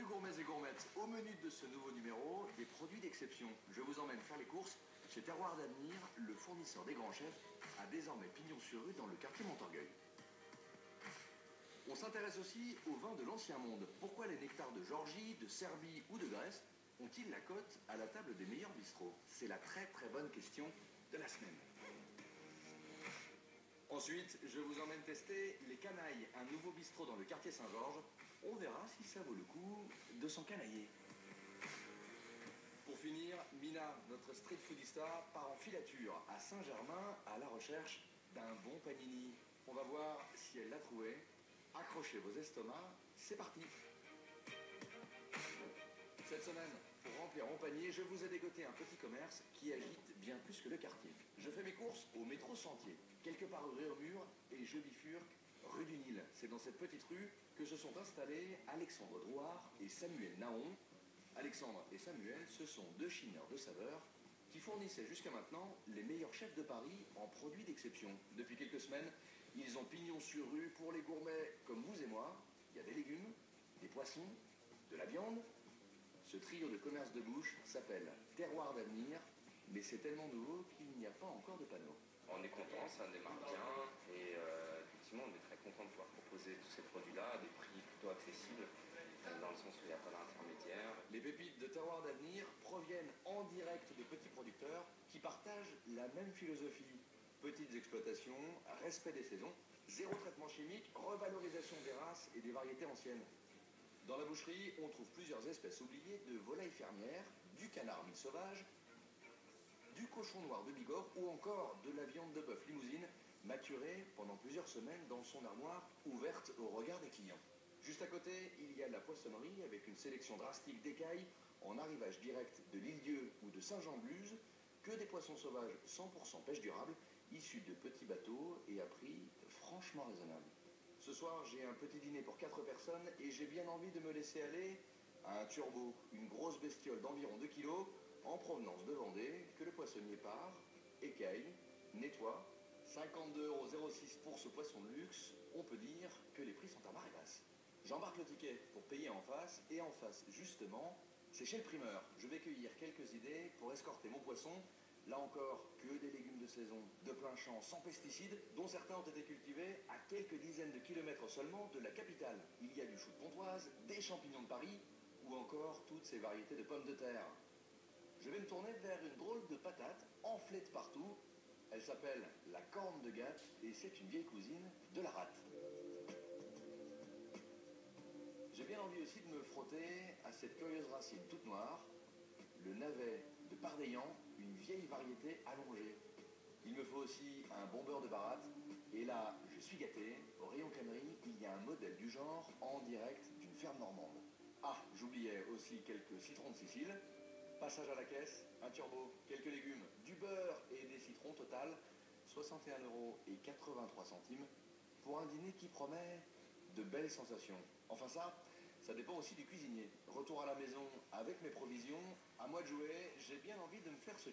gourmets et gourmettes, au menu de ce nouveau numéro, des produits d'exception. Je vous emmène faire les courses chez Terroir d'Avenir, le fournisseur des grands chefs, a désormais pignon sur rue dans le quartier Montorgueil. On s'intéresse aussi aux vins de l'ancien monde. Pourquoi les nectars de Géorgie, de Serbie ou de Grèce ont-ils la cote à la table des meilleurs bistrots? C'est la très bonne question de la semaine. Ensuite, je vous emmène tester les Canailles, un nouveau bistrot dans le quartier Saint-Georges. On verra si ça vaut le coup de s'en canailler. Pour finir, Mina, notre street foodista, part en filature à Saint-Germain à la recherche d'un bon panini. On va voir si elle l'a trouvé. Accrochez vos estomacs, c'est parti. Cette semaine, pour remplir mon panier, je vous ai dégoté un petit commerce qui agite bien plus que le quartier. Je fais mes courses au métro Sentier, quelque part rue Réaumur, et je bifurque rue du Nil. C'est dans cette petite rue que se sont installés Alexandre Drouard et Samuel Naon. Alexandre et Samuel, ce sont deux chineurs de saveurs qui fournissaient jusqu'à maintenant les meilleurs chefs de Paris en produits d'exception. Depuis quelques semaines, ils ont pignon sur rue pour les gourmets comme vous et moi. Il y a des légumes, des poissons, de la viande. Ce trio de commerce de bouche s'appelle Terroir d'Avenir, mais c'est tellement nouveau qu'il n'y a pas encore de panneau. On est content, ça démarre bien et effectivement on est très content de pouvoir proposer tous ces produits-là à des prix plutôt accessibles, dans le sens où il n'y a pas d'intermédiaire. Les pépites de Terroir d'Avenir proviennent en direct de petits producteurs qui partagent la même philosophie. Petites exploitations, respect des saisons, zéro traitement chimique, revalorisation des races et des variétés anciennes. Dans la boucherie, on trouve plusieurs espèces oubliées de volailles fermières, du canard mis sauvage, du cochon noir de Bigorre ou encore de la viande de bœuf limousine maturée pendant plusieurs semaines dans son armoire ouverte au regard des clients. Juste à côté, il y a la poissonnerie avec une sélection drastique d'écailles en arrivage direct de l'Île-Dieu ou de Saint-Jean-de-Luz, que des poissons sauvages 100% pêche durable, issus de petits bateaux et à prix franchement raisonnable. Ce soir, j'ai un petit dîner pour 4 personnes et j'ai bien envie de me laisser aller à un turbo, une grosse bestiole d'environ 2 kg en provenance de Vendée, que le poissonnier part, écaille, nettoie. 52,06 € pour ce poisson de luxe, on peut dire que les prix sont à marée basse. J'embarque le ticket pour payer en face, et en face, justement, c'est chez le primeur. Je vais cueillir quelques idées pour escorter mon poisson. Là encore, que des légumes de saison, de plein champ, sans pesticides, dont certains ont été cultivés à quelques dizaines de kilomètres seulement de la capitale. Il y a du chou de Pontoise, des champignons de Paris, ou encore toutes ces variétés de pommes de terre. Je vais me tourner vers une drôle de patate, enflée de partout. Elle s'appelle la corne de Gâte, et c'est une vieille cousine de la rate. J'ai bien envie aussi de me frotter à cette curieuse racine toute noire, le navet de Pardeillan, une vieille variété allongée. Il me faut aussi un bon beurre de baratte. Et là, je suis gâté. Au rayon cannerie, il y a un modèle du genre en direct d'une ferme normande. Ah, j'oubliais aussi quelques citrons de Sicile. Passage à la caisse, un turbo, quelques légumes, du beurre et des citrons, total 61,83 € pour un dîner qui promet de belles sensations. Enfin ça dépend aussi du cuisinier. Retour à la maison avec mes provisions, à moi de jouer, j'ai bien envie de me faire ce